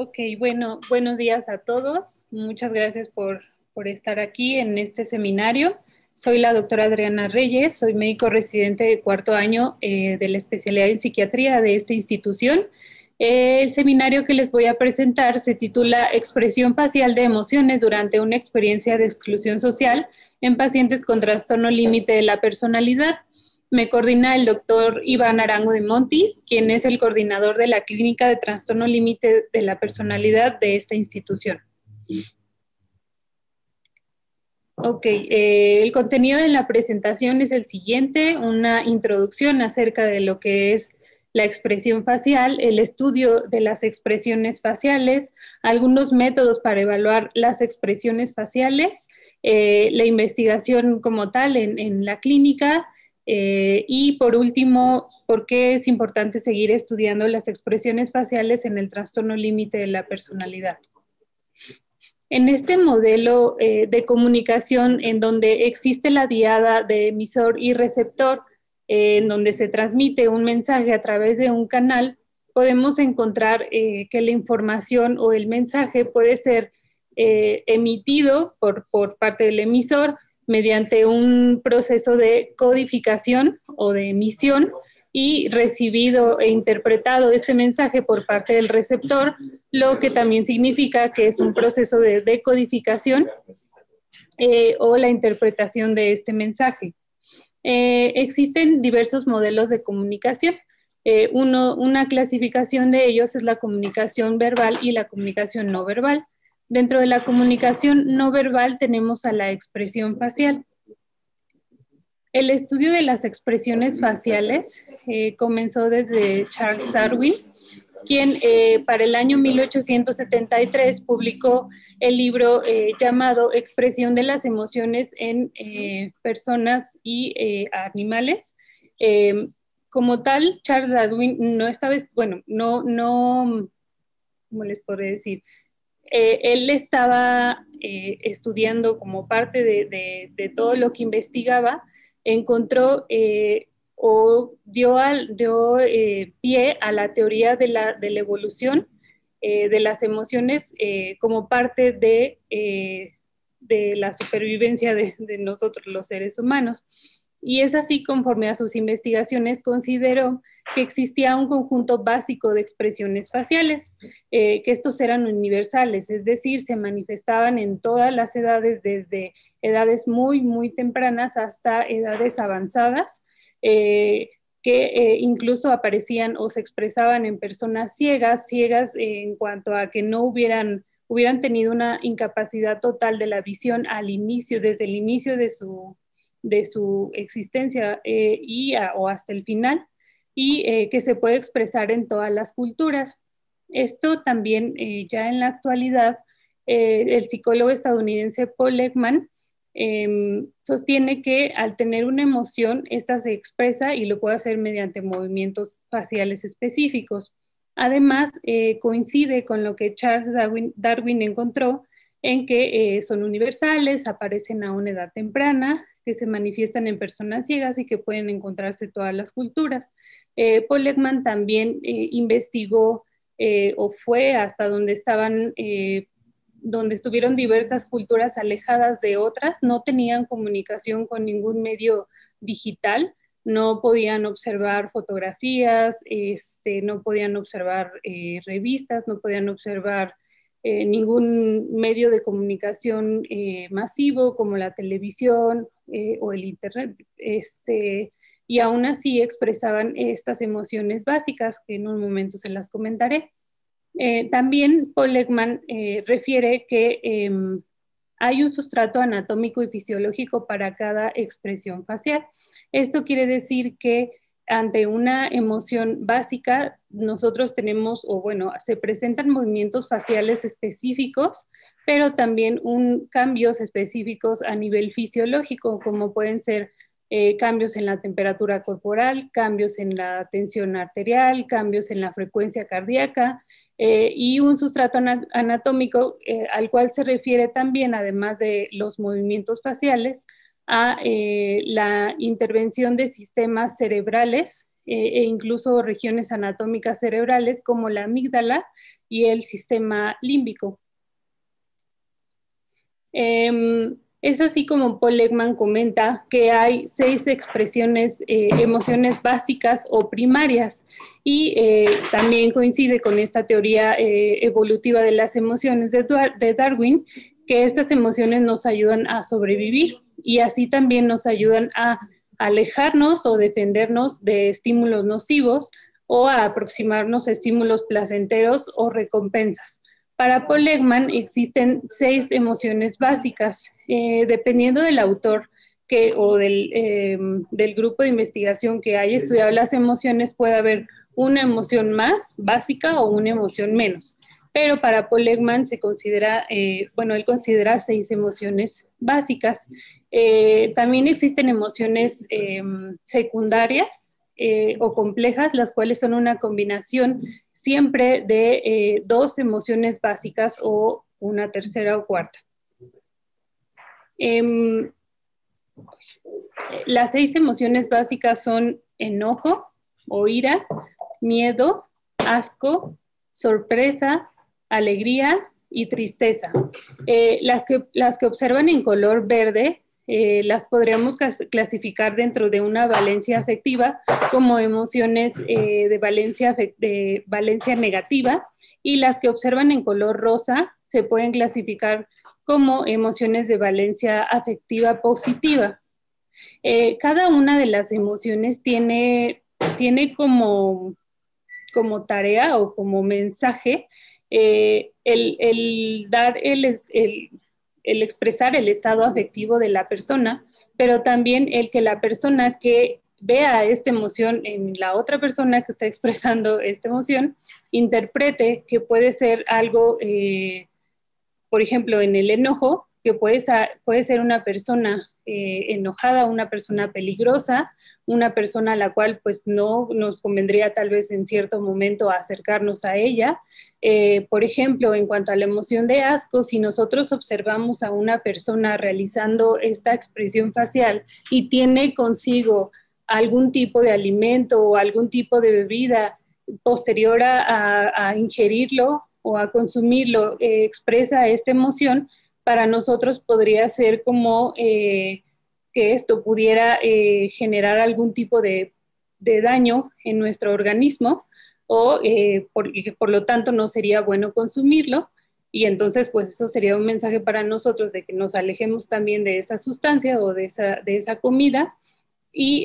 Ok, bueno, buenos días a todos. Muchas gracias por estar aquí en este seminario. Soy la doctora Adriana Reyes, soy médico residente de cuarto año de la especialidad en psiquiatría de esta institución. El seminario que les voy a presentar se titula Expresión facial de emociones durante una experiencia de exclusión social en pacientes con trastorno límite de la personalidad. Me coordina el doctor Iván Arango de Montis, quien es el coordinador de la Clínica de Trastorno Límite de la Personalidad de esta institución. Ok, el contenido de la presentación es el siguiente, una introducción acerca de lo que es la expresión facial, el estudio de las expresiones faciales, algunos métodos para evaluar las expresiones faciales, la investigación como tal en la clínica, y por último, ¿por qué es importante seguir estudiando las expresiones faciales en el trastorno límite de la personalidad? En este modelo de comunicación en donde existe la diada de emisor y receptor, en donde se transmite un mensaje a través de un canal, podemos encontrar que la información o el mensaje puede ser emitido por parte del emisor mediante un proceso de codificación o de emisión y recibido e interpretado este mensaje por parte del receptor, lo que también significa que es un proceso de decodificación o la interpretación de este mensaje. Existen diversos modelos de comunicación. Una clasificación de ellos es la comunicación verbal y la comunicación no verbal. Dentro de la comunicación no verbal tenemos a la expresión facial. El estudio de las expresiones faciales comenzó desde Charles Darwin, quien para el año 1873 publicó el libro llamado Expresión de las emociones en personas y animales. Como tal, Charles Darwin no estaba, bueno, no, ¿cómo les podré decir? Él estaba estudiando como parte de todo lo que investigaba, encontró o dio pie a la teoría de la evolución de las emociones como parte de la supervivencia de nosotros los seres humanos. Y es así, conforme a sus investigaciones, consideró que existía un conjunto básico de expresiones faciales, que estos eran universales, es decir, se manifestaban en todas las edades, desde edades muy tempranas hasta edades avanzadas, que incluso aparecían o se expresaban en personas ciegas en cuanto a que no hubieran tenido una incapacidad total de la visión al inicio, desde el inicio de su existencia o hasta el final, y que se puede expresar en todas las culturas. Esto también ya en la actualidad, el psicólogo estadounidense Paul Ekman sostiene que al tener una emoción, esta se expresa y lo puede hacer mediante movimientos faciales específicos. Además, coincide con lo que Charles Darwin encontró en que son universales, aparecen a una edad temprana, que se manifiestan en personas ciegas y que pueden encontrarse en todas las culturas. Paul Ekman también investigó o fue hasta donde donde estuvieron diversas culturas alejadas de otras, no tenían comunicación con ningún medio digital, no podían observar fotografías, no podían observar revistas, no podían observar ningún medio de comunicación masivo como la televisión o el internet, y aún así expresaban estas emociones básicas que en un momento se las comentaré. También Paul Ekman refiere que hay un sustrato anatómico y fisiológico para cada expresión facial. Esto quiere decir que ante una emoción básica, nosotros tenemos, o bueno, se presentan movimientos faciales específicos, pero también cambios específicos a nivel fisiológico, como pueden ser cambios en la temperatura corporal, cambios en la tensión arterial, cambios en la frecuencia cardíaca, y un sustrato anatómico al cual se refiere también, además de los movimientos faciales, a la intervención de sistemas cerebrales e incluso regiones anatómicas cerebrales como la amígdala y el sistema límbico. Es así como Paul Ekman comenta que hay 6 expresiones, emociones básicas o primarias, y también coincide con esta teoría evolutiva de las emociones de Darwin, que estas emociones nos ayudan a sobrevivir y así también nos ayudan a alejarnos o defendernos de estímulos nocivos o a aproximarnos a estímulos placenteros o recompensas. Para Paul Ekman existen 6 emociones básicas, dependiendo del autor o del grupo de investigación que haya estudiado las emociones, puede haber una emoción más básica o una emoción menos. Pero para Paul Ekman se considera, él considera 6 emociones básicas. También existen emociones secundarias o complejas, las cuales son una combinación siempre de 2 emociones básicas o una tercera o cuarta. Las 6 emociones básicas son enojo o ira, miedo, asco, sorpresa, alegría y tristeza. Las que observan en color verde las podríamos clasificar dentro de una valencia afectiva como emociones de valencia negativa, y las que observan en color rosa se pueden clasificar como emociones de valencia afectiva positiva. Cada una de las emociones tiene como tarea o como mensaje el expresar el estado afectivo de la persona, pero también el que la persona que vea esta emoción en la otra persona que está expresando esta emoción, interprete que puede ser algo, por ejemplo, en el enojo, que puede ser una persona enojada, una persona peligrosa, una persona a la cual pues no nos convendría tal vez en cierto momento acercarnos a ella. Por ejemplo, en cuanto a la emoción de asco, si nosotros observamos a una persona realizando esta expresión facial y tiene consigo algún tipo de alimento o algún tipo de bebida posterior a ingerirlo o a consumirlo, expresa esta emoción, para nosotros podría ser como que esto pudiera generar algún tipo de daño en nuestro organismo o por lo tanto no sería bueno consumirlo, y entonces pues eso sería un mensaje para nosotros de que nos alejemos también de esa sustancia o de esa comida, y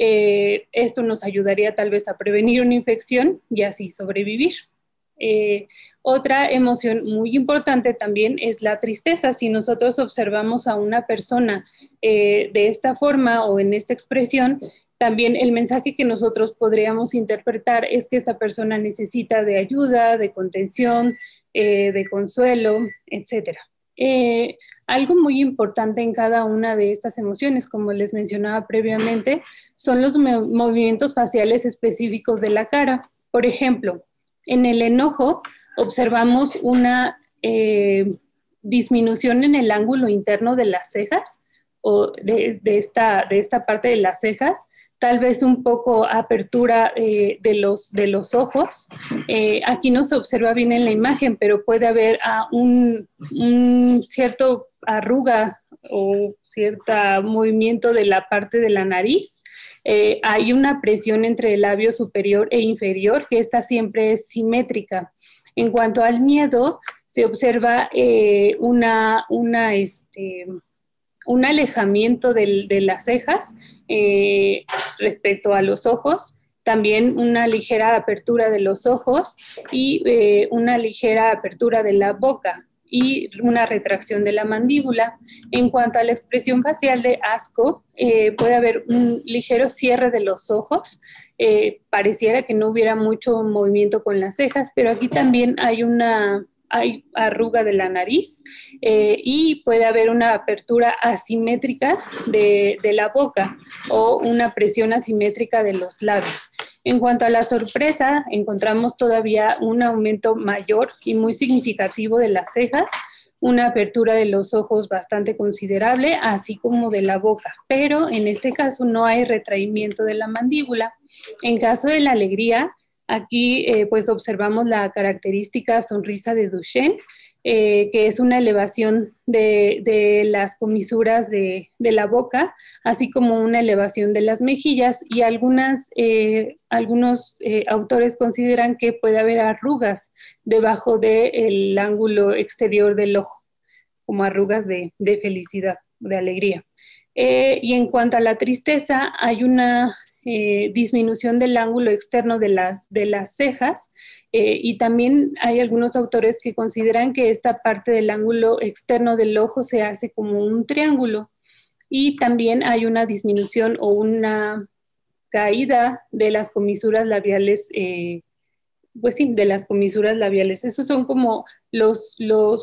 esto nos ayudaría tal vez a prevenir una infección y así sobrevivir. Otra emoción muy importante también es la tristeza. Si nosotros observamos a una persona de esta forma o en esta expresión, también el mensaje que nosotros podríamos interpretar es que esta persona necesita de ayuda, de contención, de consuelo, etc. Algo muy importante en cada una de estas emociones, como les mencionaba previamente, son los movimientos faciales específicos de la cara. Por ejemplo, en el enojo observamos una disminución en el ángulo interno de las cejas o de esta parte de las cejas, tal vez un poco apertura de los ojos. Aquí no se observa bien en la imagen, pero puede haber un cierto arruga o cierto movimiento de la parte de la nariz. Hay una presión entre el labio superior e inferior, que esta siempre es simétrica. En cuanto al miedo, se observa un alejamiento de las cejas respecto a los ojos, también una ligera apertura de los ojos y una ligera apertura de la boca y una retracción de la mandíbula. En cuanto a la expresión facial de asco, puede haber un ligero cierre de los ojos, pareciera que no hubiera mucho movimiento con las cejas, pero aquí también hay arruga de la nariz y puede haber una apertura asimétrica de la boca o una presión asimétrica de los labios. En cuanto a la sorpresa, encontramos todavía un aumento mayor y muy significativo de las cejas, una apertura de los ojos bastante considerable, así como de la boca, pero en este caso no hay retraimiento de la mandíbula. En caso de la alegría, aquí pues observamos la característica sonrisa de Duchenne, que es una elevación de las comisuras de la boca, así como una elevación de las mejillas, y algunos autores consideran que puede haber arrugas debajo del ángulo exterior del ojo, como arrugas de felicidad, de alegría. Y en cuanto a la tristeza, hay una disminución del ángulo externo de las cejas, y también hay algunos autores que consideran que esta parte del ángulo externo del ojo se hace como un triángulo, y también hay una disminución o una caída de las comisuras labiales, pues sí, de las comisuras labiales. Esos son como los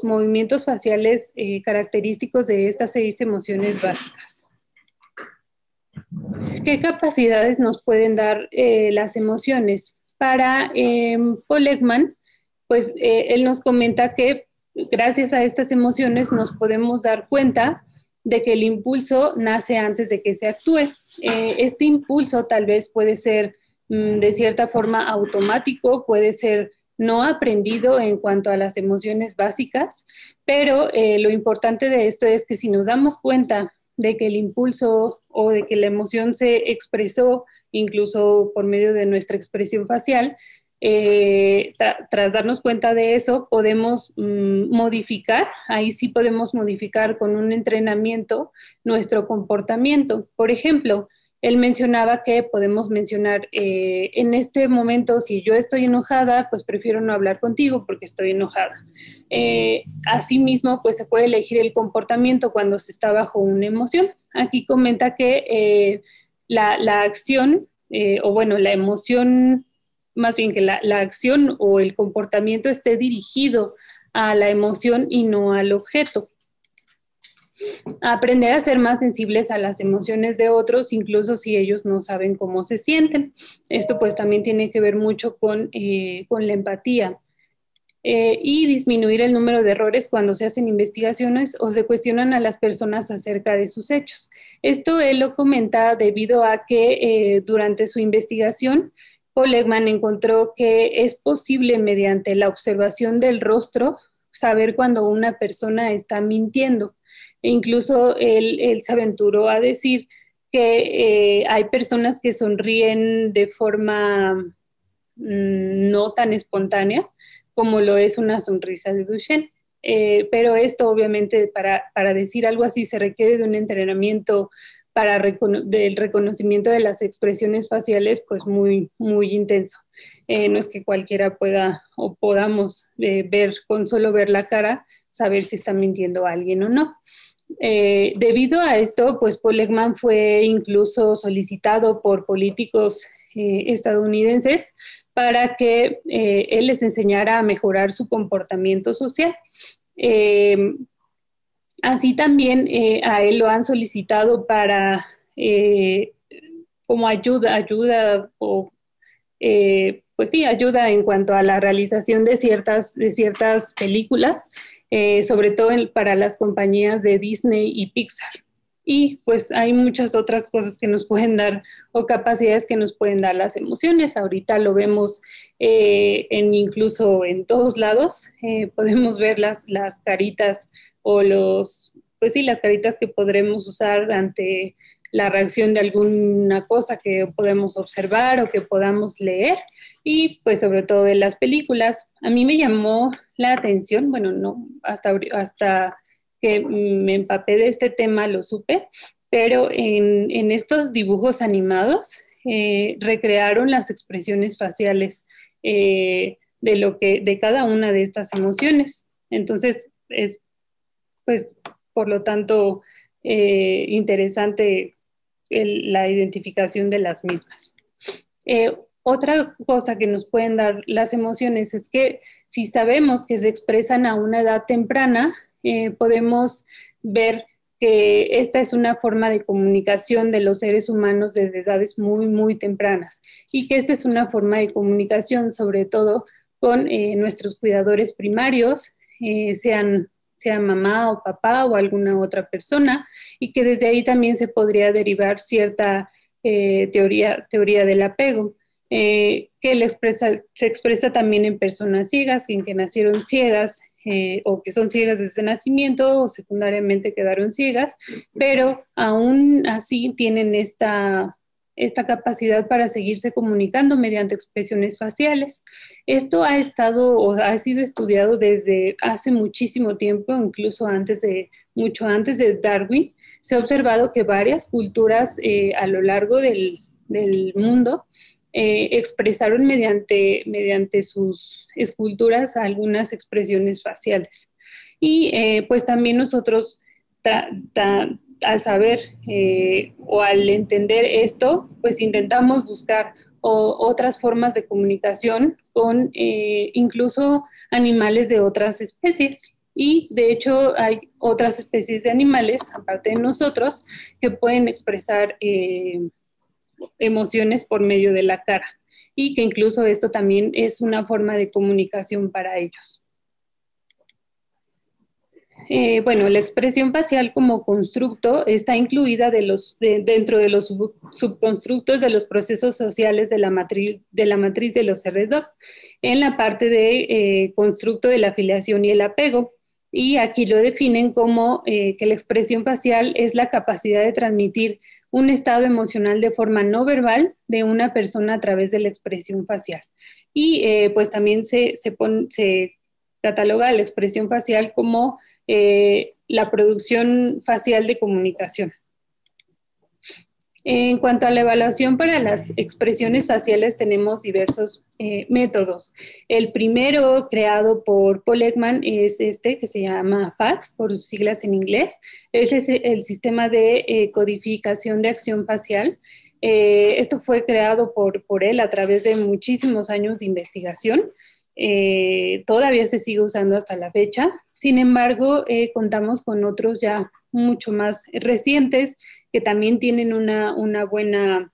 movimientos faciales característicos de estas 6 emociones básicas. ¿Qué capacidades nos pueden dar las emociones? Para Paul Ekman, pues él nos comenta que gracias a estas emociones nos podemos dar cuenta de que el impulso nace antes de que se actúe. Este impulso tal vez puede ser de cierta forma automático, puede ser no aprendido en cuanto a las emociones básicas, pero lo importante de esto es que si nos damos cuenta de que el impulso o de que la emoción se expresó incluso por medio de nuestra expresión facial, tras darnos cuenta de eso, podemos modificar, ahí sí podemos modificar con un entrenamiento nuestro comportamiento. Por ejemplo, él mencionaba que podemos mencionar, en este momento, si yo estoy enojada, pues prefiero no hablar contigo porque estoy enojada. Asimismo, pues se puede elegir el comportamiento cuando se está bajo una emoción. Aquí comenta que la acción, o bueno, la emoción, más bien que la acción o el comportamiento esté dirigido a la emoción y no al objeto. Aprender a ser más sensibles a las emociones de otros, incluso si ellos no saben cómo se sienten. Esto pues también tiene que ver mucho con la empatía. Y disminuir el número de errores cuando se hacen investigaciones o se cuestionan a las personas acerca de sus hechos. Esto él lo comenta debido a que durante su investigación, Paul Ekman encontró que es posible mediante la observación del rostro saber cuando una persona está mintiendo. E incluso él se aventuró a decir que hay personas que sonríen de forma no tan espontánea como lo es una sonrisa de Duchenne. Pero esto obviamente para decir algo así se requiere de un entrenamiento del reconocimiento de las expresiones faciales pues muy, muy intenso. No es que cualquiera pueda o podamos ver, con solo ver la cara, saber si está mintiendo alguien o no. Debido a esto, pues Paul Ekman fue incluso solicitado por políticos estadounidenses para que él les enseñara a mejorar su comportamiento social. Así también a él lo han solicitado para como ayuda o pues sí, ayuda en cuanto a la realización de ciertas películas, sobre todo para las compañías de Disney y Pixar. Y pues hay muchas otras cosas que nos pueden dar o capacidades que nos pueden dar las emociones. Ahorita lo vemos incluso en todos lados. Podemos ver las caritas o pues sí, las caritas que podremos usar ante la reacción de alguna cosa que podemos observar o que podamos leer, y pues sobre todo de las películas. A mí me llamó la atención, bueno, no, hasta que me empapé de este tema lo supe, pero en estos dibujos animados recrearon las expresiones faciales de cada una de estas emociones. Entonces, es pues, por lo tanto, interesante la identificación de las mismas. Otra cosa que nos pueden dar las emociones es que si sabemos que se expresan a una edad temprana, podemos ver que esta es una forma de comunicación de los seres humanos desde edades muy, muy tempranas, y que esta es una forma de comunicación sobre todo con nuestros cuidadores primarios, sea mamá o papá o alguna otra persona, y que desde ahí también se podría derivar cierta teoría del apego, se expresa también en personas ciegas, en que nacieron ciegas o que son ciegas desde nacimiento o secundariamente quedaron ciegas, pero aún así tienen esta capacidad para seguirse comunicando mediante expresiones faciales. Esto ha estado o ha sido estudiado desde hace muchísimo tiempo, incluso mucho antes de Darwin. Se ha observado que varias culturas a lo largo del mundo expresaron mediante sus esculturas algunas expresiones faciales. Y pues también nosotros, al saber o al entender esto, pues intentamos buscar otras formas de comunicación con incluso animales de otras especies. Y de hecho hay otras especies de animales, aparte de nosotros, que pueden expresar emociones por medio de la cara y que incluso esto también es una forma de comunicación para ellos. Bueno, la expresión facial como constructo está incluida dentro de los subconstructos de los procesos sociales de la matriz de los RDoC en la parte de constructo de la afiliación y el apego. Y aquí lo definen como que la expresión facial es la capacidad de transmitir un estado emocional de forma no verbal de una persona a través de la expresión facial. Y pues también se cataloga la expresión facial como la producción facial de comunicación. En cuanto a la evaluación para las expresiones faciales, tenemos diversos métodos. El primero, creado por Paul Ekman, es este que se llama FACS, por sus siglas en inglés. Ese es el sistema de codificación de acción facial. Esto fue creado por él a través de muchísimos años de investigación. Todavía se sigue usando hasta la fecha. Sin embargo, contamos con otros ya mucho más recientes que también tienen una buena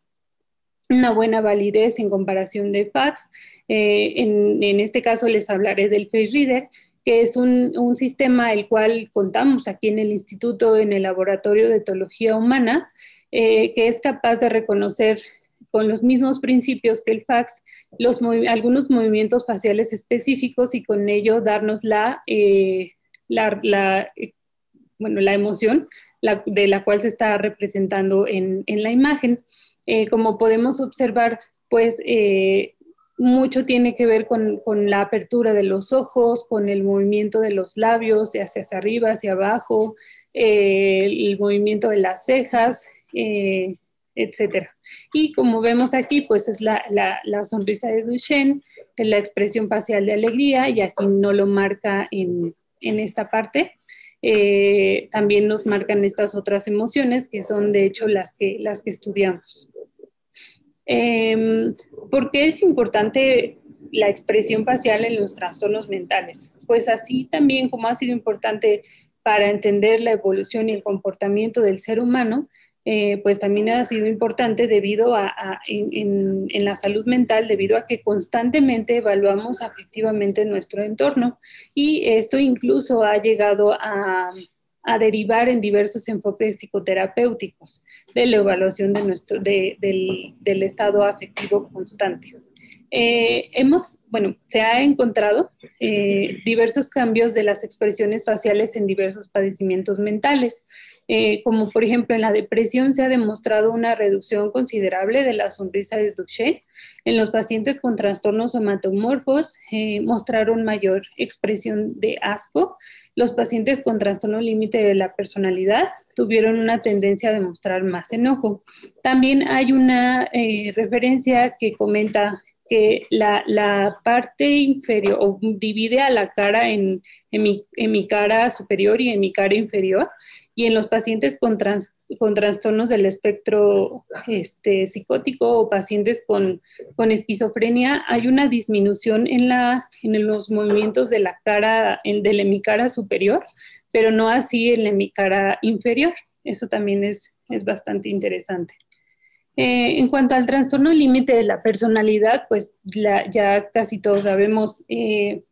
validez en comparación de FACS. En este caso les hablaré del Face Reader, que es un sistema el cual contamos aquí en el instituto, en el laboratorio de etología humana, que es capaz de reconocer con los mismos principios que el FACS algunos movimientos faciales específicos y con ello darnos la emoción de la cual se está representando en la imagen. Como podemos observar, pues mucho tiene que ver con la apertura de los ojos, con el movimiento de los labios, de hacia arriba, hacia abajo, el movimiento de las cejas, etcétera. Y como vemos aquí, pues es la sonrisa de Duchenne, la expresión facial de alegría, y aquí no lo marca en esta parte. También nos marcan estas otras emociones que son de hecho las que estudiamos. ¿Por qué es importante la expresión facial en los trastornos mentales? Pues así también como ha sido importante para entender la evolución y el comportamiento del ser humano, pues también ha sido importante debido en la salud mental, debido a que constantemente evaluamos afectivamente nuestro entorno, y esto incluso ha llegado a derivar en diversos enfoques psicoterapéuticos de la evaluación del estado afectivo constante. Se ha encontrado diversos cambios de las expresiones faciales en diversos padecimientos mentales, como por ejemplo en la depresión se ha demostrado una reducción considerable de la sonrisa de Duchenne. En los pacientes con trastornos somatomorfos mostraron mayor expresión de asco. Los pacientes con trastorno límite de la personalidad tuvieron una tendencia a demostrar más enojo. También hay una referencia que comenta que la parte inferior, o divide a la cara en mi cara superior y en mi cara inferior, y en los pacientes con trastornos del espectro psicótico o pacientes con esquizofrenia, hay una disminución en los movimientos de la cara, del hemicara superior, pero no así en la hemicara inferior. Eso también es bastante interesante. En cuanto al trastorno límite de la personalidad, pues ya casi todos sabemos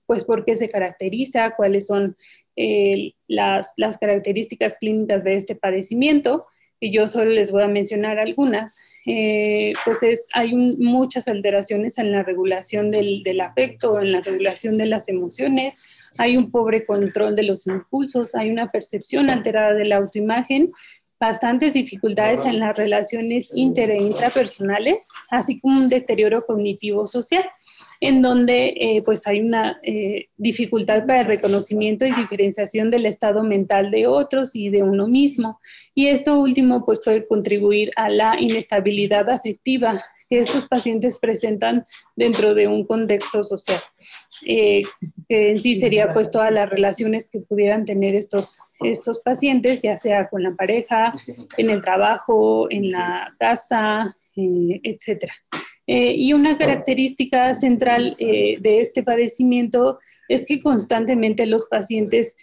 pues por qué se caracteriza, cuáles son las características clínicas de este padecimiento, y yo solo les voy a mencionar algunas. pues hay muchas alteraciones en la regulación del afecto, en la regulación de las emociones, hay un pobre control de los impulsos, hay una percepción alterada de la autoimagen, bastantes dificultades en las relaciones inter e intrapersonales, así como un deterioro cognitivo social, en donde pues hay una dificultad para el reconocimiento y diferenciación del estado mental de otros y de uno mismo. Y esto último pues puede contribuir a la inestabilidad afectiva que estos pacientes presentan dentro de un contexto social. Que en sí sería pues todas las relaciones que pudieran tener estos pacientes, ya sea con la pareja, en el trabajo, en la casa, etcétera. Y una característica central de este padecimiento es que constantemente los pacientes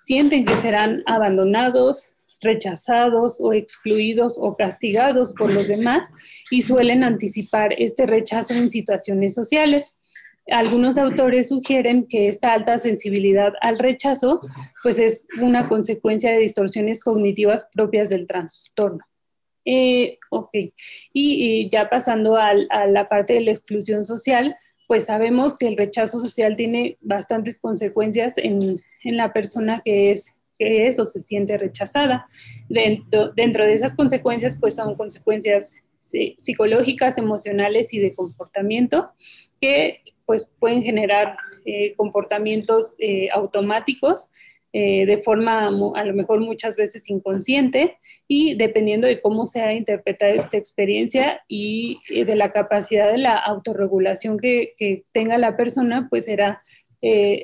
sienten que serán abandonados, rechazados o excluidos o castigados por los demás y suelen anticipar este rechazo en situaciones sociales. Algunos autores sugieren que esta alta sensibilidad al rechazo pues es una consecuencia de distorsiones cognitivas propias del trastorno. Ok, y ya pasando a la parte de la exclusión social, pues sabemos que el rechazo social tiene bastantes consecuencias en la persona que es o se siente rechazada. Dentro de esas consecuencias, pues son consecuencias psicológicas, emocionales y de comportamiento que pues pueden generar comportamientos automáticos de forma a lo mejor muchas veces inconsciente y dependiendo de cómo sea interpretada esta experiencia y de la capacidad de la autorregulación que tenga la persona, pues será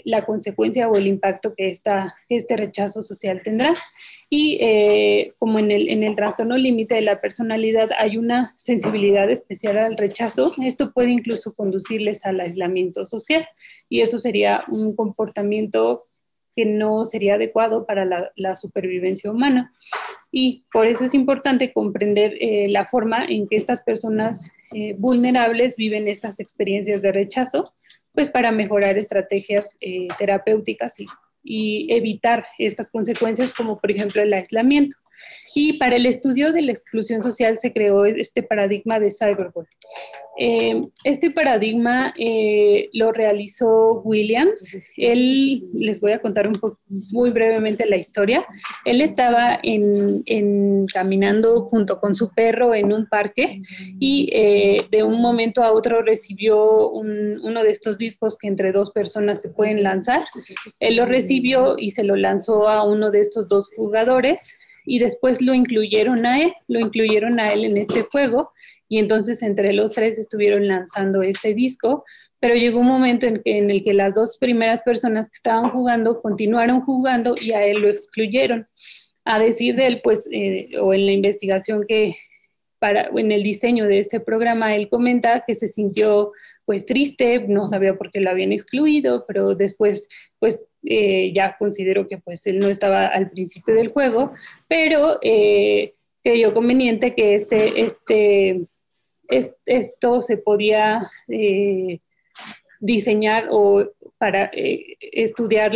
la consecuencia o el impacto que este rechazo social tendrá. Y como en el trastorno límite de la personalidad hay una sensibilidad especial al rechazo, esto puede incluso conducirles al aislamiento social y eso sería un comportamiento que no sería adecuado para la supervivencia humana. Y por eso es importante comprender la forma en que estas personas vulnerables viven estas experiencias de rechazo, pues para mejorar estrategias terapéuticas y evitar estas consecuencias como por ejemplo el aislamiento. Y para el estudio de la exclusión social se creó este paradigma de cyberbullying. Este paradigma lo realizó Williams. Él, les voy a contar muy brevemente la historia. Él estaba caminando junto con su perro en un parque y de un momento a otro recibió uno de estos discos que entre dos personas se pueden lanzar. Él lo recibió y se lo lanzó a uno de estos dos jugadores y después lo incluyeron a él en este juego y entonces entre los tres estuvieron lanzando este disco, pero llegó un momento en el que las dos primeras personas que estaban jugando continuaron jugando y a él lo excluyeron. A decir de él, pues, o en la investigación en el diseño de este programa, él comenta que se sintió pues triste, no sabía por qué lo habían excluido, pero después pues ya consideró que pues él no estaba al principio del juego, pero creyó conveniente que esto se podía diseñar o para estudiar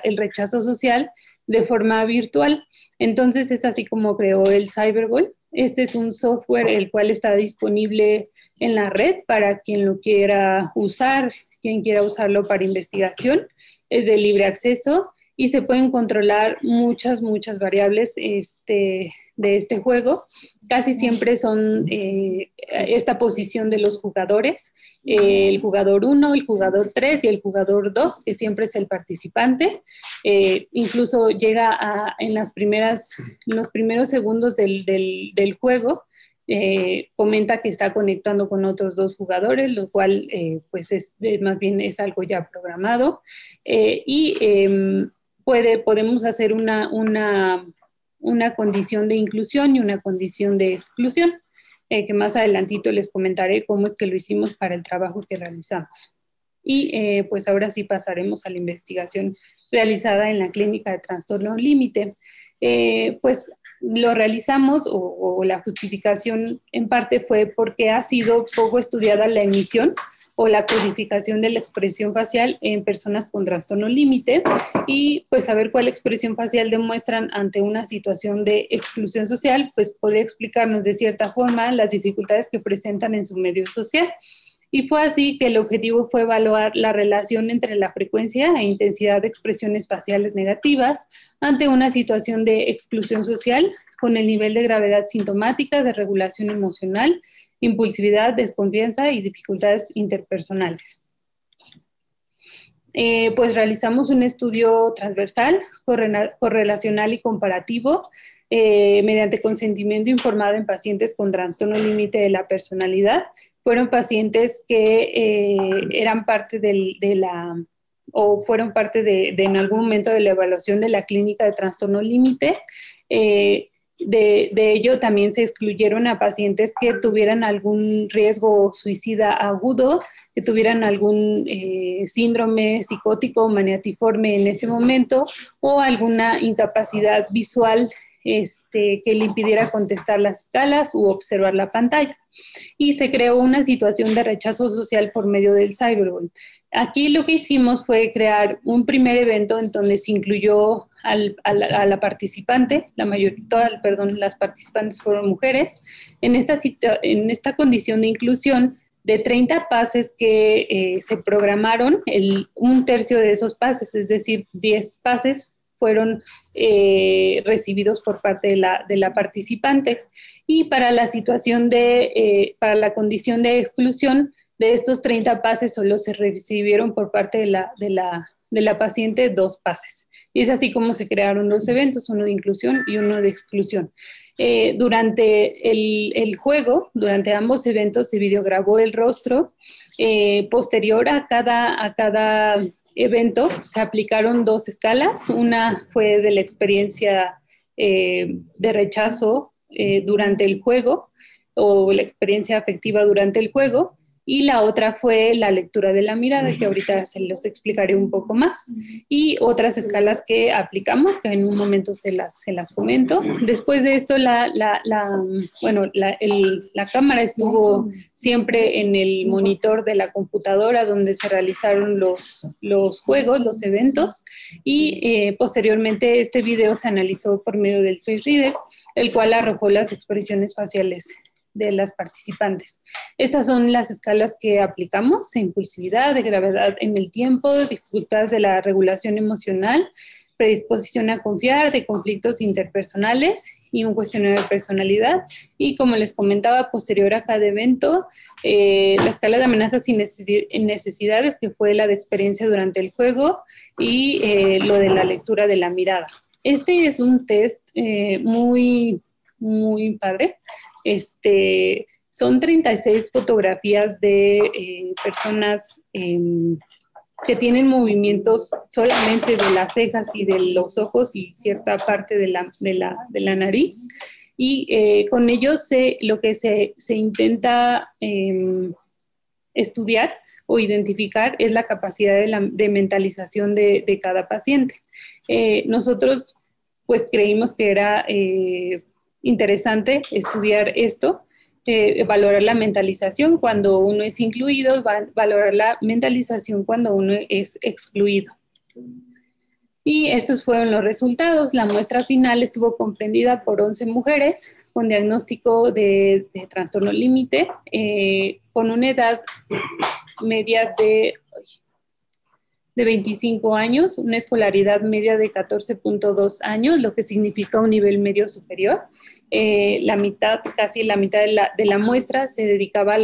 el rechazo social de forma virtual. Entonces es así como creó el Cyberbully. Este es un software el cual está disponible en la red para quien lo quiera usar, quien quiera usarlo para investigación. Es de libre acceso y se pueden controlar muchas variables de este juego. Casi siempre son esta posición de los jugadores, el jugador 1, el jugador 3 y el jugador 2, que siempre es el participante. Incluso llega en los primeros segundos del juego, comenta que está conectando con otros dos jugadores, lo cual pues más bien es algo ya programado. Podemos hacer una condición de inclusión y una condición de exclusión, que más adelantito les comentaré cómo es que lo hicimos para el trabajo que realizamos. Y pues ahora sí pasaremos a la investigación realizada en la clínica de trastorno límite. Pues lo realizamos o la justificación en parte fue porque ha sido poco estudiada la emisión o la codificación de la expresión facial en personas con trastorno límite y pues saber cuál expresión facial demuestran ante una situación de exclusión social, pues podría explicarnos de cierta forma las dificultades que presentan en su medio social. Y fue así que el objetivo fue evaluar la relación entre la frecuencia e intensidad de expresiones faciales negativas ante una situación de exclusión social con el nivel de gravedad sintomática, de regulación emocional, impulsividad, desconfianza y dificultades interpersonales. Pues realizamos un estudio transversal, correlacional y comparativo mediante consentimiento informado en pacientes con trastorno límite de la personalidad. Fueron pacientes que eran parte o fueron parte de en algún momento de la evaluación de la clínica de trastorno límite. De ello también se excluyeron a pacientes que tuvieran algún riesgo suicida agudo, que tuvieran algún síndrome psicótico maniatiforme en ese momento o alguna incapacidad visual que le impidiera contestar las escalas u observar la pantalla. Y se creó una situación de rechazo social por medio del cyberbullying. Aquí lo que hicimos fue crear un primer evento en donde se incluyó a la participante, las participantes fueron mujeres. En esta condición de inclusión, de 30 pases que se programaron, un tercio de esos pases, es decir, 10 pases, fueron recibidos por parte de la participante. Y para la situación para la condición de exclusión, de estos 30 pases solo se recibieron por parte de la paciente 2 pases. Y es así como se crearon 2 eventos, uno de inclusión y uno de exclusión. Durante el juego, durante ambos eventos, se videograbó el rostro. Posterior a cada evento, se aplicaron 2 escalas. Una fue de la experiencia de rechazo durante el juego o la experiencia afectiva durante el juego. Y la otra fue la lectura de la mirada, que ahorita se los explicaré un poco más. Y otras escalas que aplicamos, que en un momento se las comento. Después de esto, la cámara estuvo siempre en el monitor de la computadora donde se realizaron los juegos, los eventos. Y posteriormente este video se analizó por medio del Face Reader, el cual arrojó las expresiones faciales de las participantes. Estas son las escalas que aplicamos: de impulsividad, de gravedad en el tiempo, dificultades de la regulación emocional, predisposición a confiar, de conflictos interpersonales y un cuestionario de personalidad. Y como les comentaba, posterior a cada evento, la escala de amenazas y necesidades, que fue la de experiencia durante el juego, y lo de la lectura de la mirada. Este es un test muy padre. Son 36 fotografías de personas que tienen movimientos solamente de las cejas y de los ojos y cierta parte de la nariz. Y con ellos lo que se intenta estudiar o identificar es la capacidad de mentalización de cada paciente. Nosotros pues creímos que era interesante estudiar esto, valorar la mentalización cuando uno es incluido, valorar la mentalización cuando uno es excluido. Y estos fueron los resultados. La muestra final estuvo comprendida por 11 mujeres con diagnóstico de trastorno límite, con una edad media de 25 años, una escolaridad media de 14.2 años, lo que significa un nivel medio superior. Casi la mitad de la muestra se dedicaba a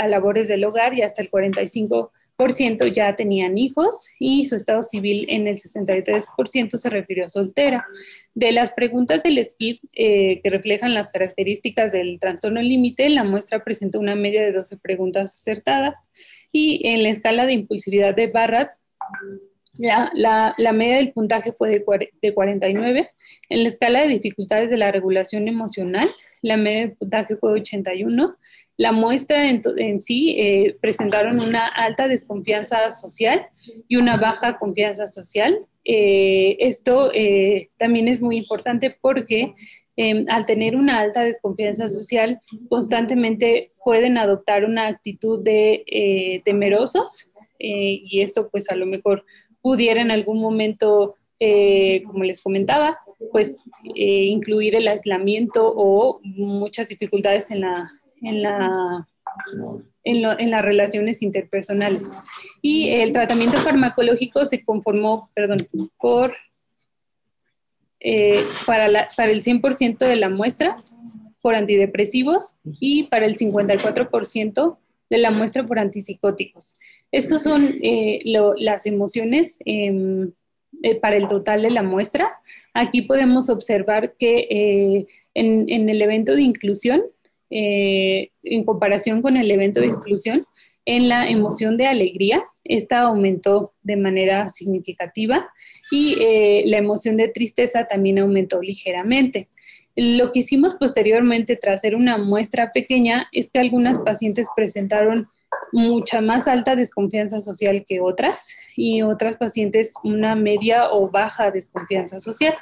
labores del hogar y hasta el 45% ya tenían hijos y su estado civil en el 63% se refirió a soltera. De las preguntas del SCID que reflejan las características del trastorno límite, la muestra presentó una media de 12 preguntas acertadas y en la escala de impulsividad de Barrett, la media del puntaje fue de 49. En la escala de dificultades de la regulación emocional, la media del puntaje fue de 81. La muestra en sí presentaron una alta desconfianza social y una baja confianza social. Esto también es muy importante porque al tener una alta desconfianza social, constantemente pueden adoptar una actitud de temerosos, y eso pues a lo mejor pudiera en algún momento, como les comentaba, pues incluir el aislamiento o muchas dificultades en las relaciones interpersonales. Y el tratamiento farmacológico se conformó, por para el 100% de la muestra por antidepresivos y para el 54% de la muestra por antipsicóticos. Estos son las emociones para el total de la muestra. Aquí podemos observar que en el evento de inclusión, en comparación con el evento de exclusión, en la emoción de alegría, esta aumentó de manera significativa y la emoción de tristeza también aumentó ligeramente. Lo que hicimos posteriormente tras hacer una muestra pequeña es que algunas pacientes presentaron mucha más alta desconfianza social que otras y otras pacientes una media o baja desconfianza social.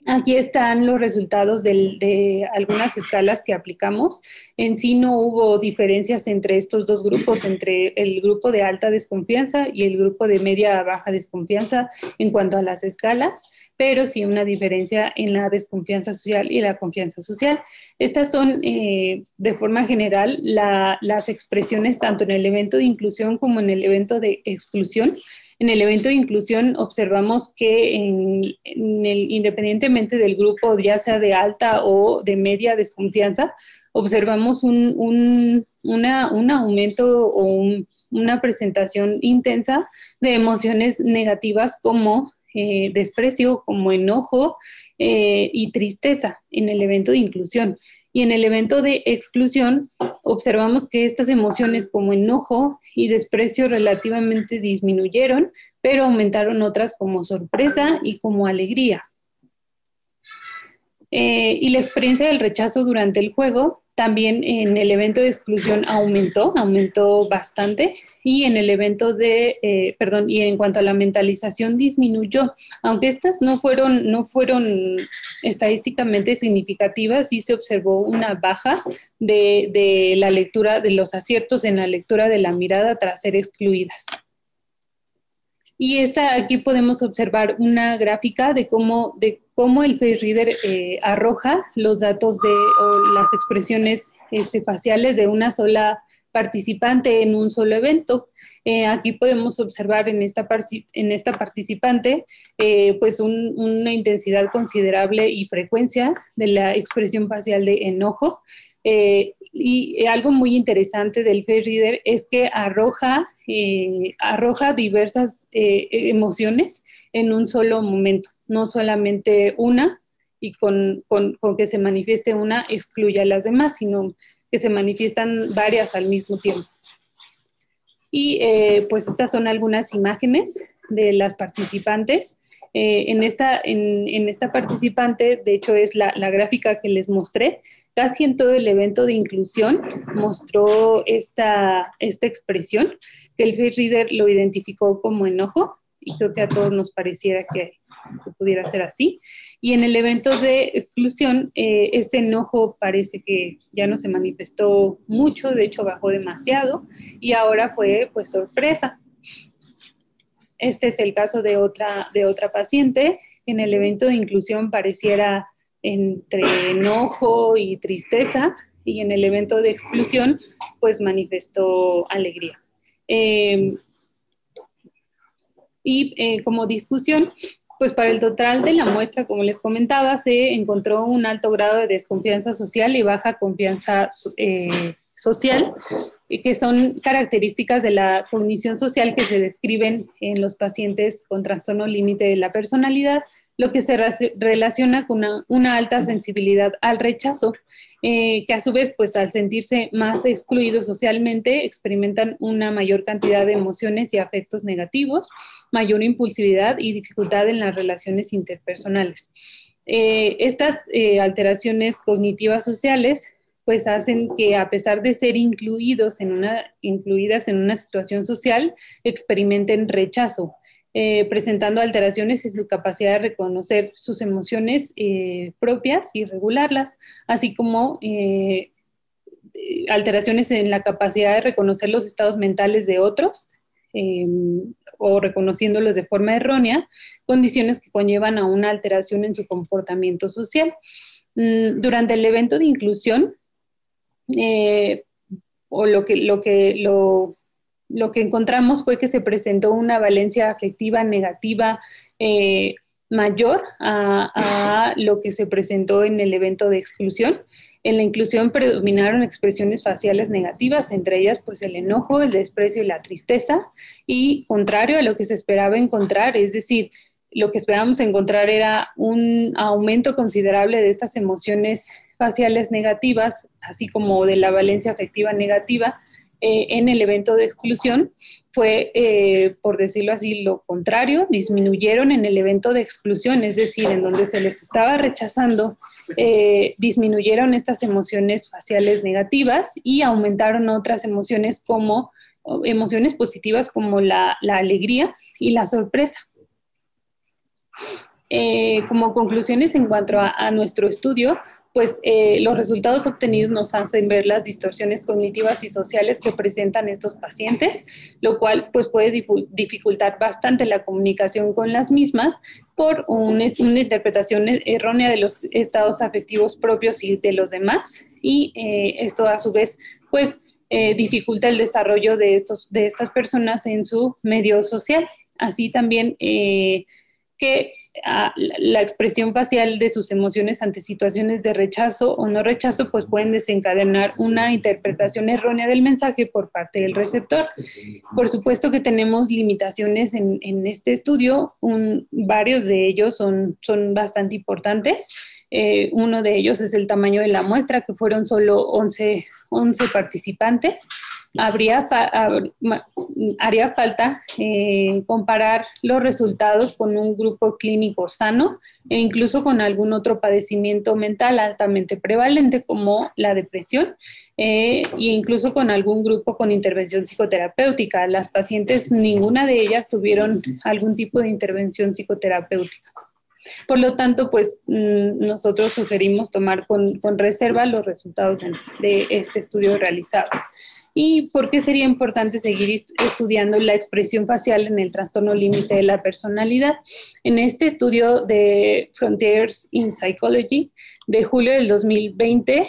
Aquí están los resultados de algunas escalas que aplicamos. En sí no hubo diferencias entre estos dos grupos, entre el grupo de alta desconfianza y el grupo de media a baja desconfianza en cuanto a las escalas, pero sí una diferencia en la desconfianza social y la confianza social. Estas son, de forma general, las expresiones tanto en el evento de inclusión como en el evento de exclusión. En el evento de inclusión observamos que independientemente del grupo, ya sea de alta o de media desconfianza, observamos un aumento o una presentación intensa de emociones negativas como desprecio, como enojo y tristeza en el evento de inclusión. Y en el evento de exclusión observamos que estas emociones como enojo y desprecio relativamente disminuyeron, pero aumentaron otras como sorpresa y como alegría. Y la experiencia del rechazo durante el juego también en el evento de exclusión aumentó bastante, y en el evento de, y en cuanto a la mentalización disminuyó, aunque estas no fueron estadísticamente significativas. Sí se observó una baja de la lectura, de los aciertos en la lectura de la mirada tras ser excluidas. Y aquí podemos observar una gráfica de cómo el face reader arroja los datos o las expresiones faciales de una sola participante en un solo evento. Aquí podemos observar en esta participante pues una intensidad considerable y frecuencia de la expresión facial de enojo. Y algo muy interesante del face reader es que arroja diversas emociones en un solo momento, no solamente una, y con que se manifieste una excluye a las demás, sino que se manifiestan varias al mismo tiempo. Y pues estas son algunas imágenes de las participantes. En esta participante, de hecho es la gráfica que les mostré, casi en todo el evento de inclusión mostró esta expresión, que el face reader lo identificó como enojo, y creo que a todos nos pareciera que pudiera ser así. Y en el evento de exclusión, este enojo parece que ya no se manifestó mucho, de hecho bajó demasiado, y ahora fue pues sorpresa. Este es el caso de otra paciente. En el evento de inclusión pareciera entre enojo y tristeza, y en el evento de exclusión pues manifestó alegría. Como discusión, pues para el total de la muestra, como les comentaba, se encontró un alto grado de desconfianza social y baja confianza social, que son características de la cognición social que se describen en los pacientes con trastorno límite de la personalidad, lo que se relaciona con una alta sensibilidad al rechazo, que a su vez, pues al sentirse más excluidos socialmente, experimentan una mayor cantidad de emociones y afectos negativos, mayor impulsividad y dificultad en las relaciones interpersonales. Estas alteraciones cognitivas sociales pues hacen que, a pesar de ser incluidas en una situación social, experimenten rechazo. presentando alteraciones en su capacidad de reconocer sus emociones propias y regularlas, así como alteraciones en la capacidad de reconocer los estados mentales de otros eh, o reconociéndolos de forma errónea, condiciones que conllevan a una alteración en su comportamiento social. Durante el evento de inclusión, o lo que encontramos fue que se presentó una valencia afectiva negativa mayor a lo que se presentó en el evento de exclusión. En la inclusión predominaron expresiones faciales negativas, entre ellas pues el enojo, el desprecio y la tristeza, y contrario a lo que se esperaba encontrar, es decir, lo que esperábamos encontrar era un aumento considerable de estas emociones faciales negativas, así como de la valencia afectiva negativa, en el evento de exclusión, fue, por decirlo así, lo contrario, disminuyeron en el evento de exclusión, es decir, en donde se les estaba rechazando, disminuyeron estas emociones faciales negativas y aumentaron otras emociones como emociones positivas como la alegría y la sorpresa. Como conclusiones en cuanto a nuestro estudio, pues los resultados obtenidos nos hacen ver las distorsiones cognitivas y sociales que presentan estos pacientes, lo cual pues puede dificultar bastante la comunicación con las mismas por una interpretación errónea de los estados afectivos propios y de los demás, y esto a su vez pues dificulta el desarrollo de estas personas en su medio social. Así también que la expresión facial de sus emociones ante situaciones de rechazo o no rechazo, pues pueden desencadenar una interpretación errónea del mensaje por parte del receptor. Por supuesto que tenemos limitaciones en este estudio, varios de ellos son bastante importantes. Uno de ellos es el tamaño de la muestra, que fueron solo 11 participantes. Haría falta comparar los resultados con un grupo clínico sano e incluso con algún otro padecimiento mental altamente prevalente como la depresión, e incluso con algún grupo con intervención psicoterapéutica. Las pacientes, ninguna de ellas tuvieron algún tipo de intervención psicoterapéutica. Por lo tanto, pues nosotros sugerimos tomar con reserva los resultados de este estudio realizado. ¿Y por qué sería importante seguir estudiando la expresión facial en el trastorno límite de la personalidad? En este estudio de Frontiers in Psychology de julio del 2020,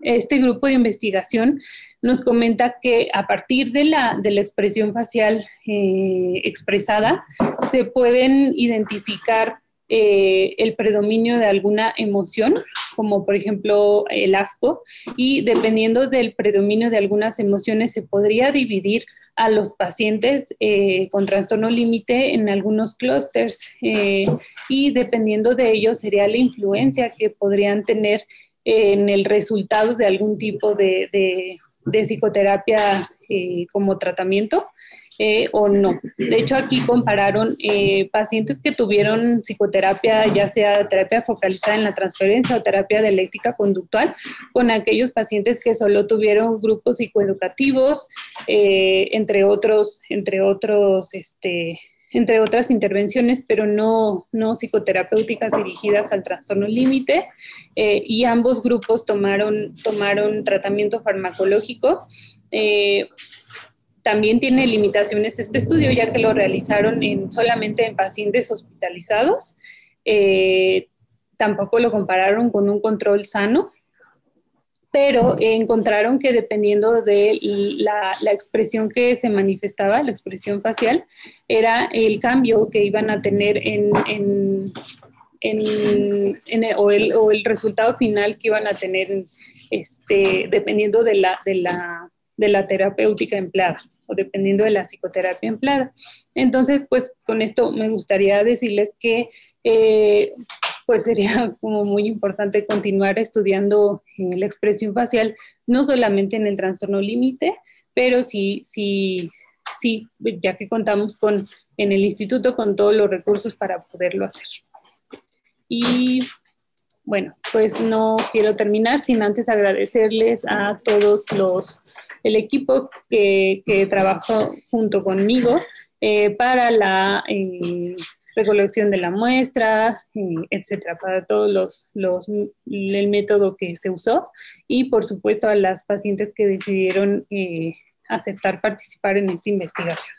este grupo de investigación nos comenta que a partir de la expresión facial expresada se pueden identificar el predominio de alguna emoción, como por ejemplo el asco, y dependiendo del predominio de algunas emociones se podría dividir a los pacientes con trastorno límite en algunos clústeres, y dependiendo de ello sería la influencia que podrían tener en el resultado de algún tipo de psicoterapia como tratamiento. O no. De hecho, aquí compararon pacientes que tuvieron psicoterapia, ya sea terapia focalizada en la transferencia o terapia dialéctica conductual, con aquellos pacientes que solo tuvieron grupos psicoeducativos, entre otras intervenciones, pero no psicoterapéuticas dirigidas al trastorno límite, y ambos grupos tomaron tratamiento farmacológico. También tiene limitaciones este estudio, ya que lo realizaron solamente en pacientes hospitalizados. Tampoco lo compararon con un control sano, pero encontraron que dependiendo de la expresión que se manifestaba, la expresión facial, era el cambio que iban a tener o el resultado final que iban a tener dependiendo de la terapéutica empleada o dependiendo de la psicoterapia empleada. Entonces, pues con esto me gustaría decirles que pues sería como muy importante continuar estudiando la expresión facial, no solamente en el trastorno límite, pero sí, ya que contamos en el instituto con todos los recursos para poderlo hacer. Y bueno, pues no quiero terminar sin antes agradecerles a todos el equipo que trabajó junto conmigo para la recolección de la muestra, etcétera, para todos el método que se usó y por supuesto a las pacientes que decidieron aceptar participar en esta investigación.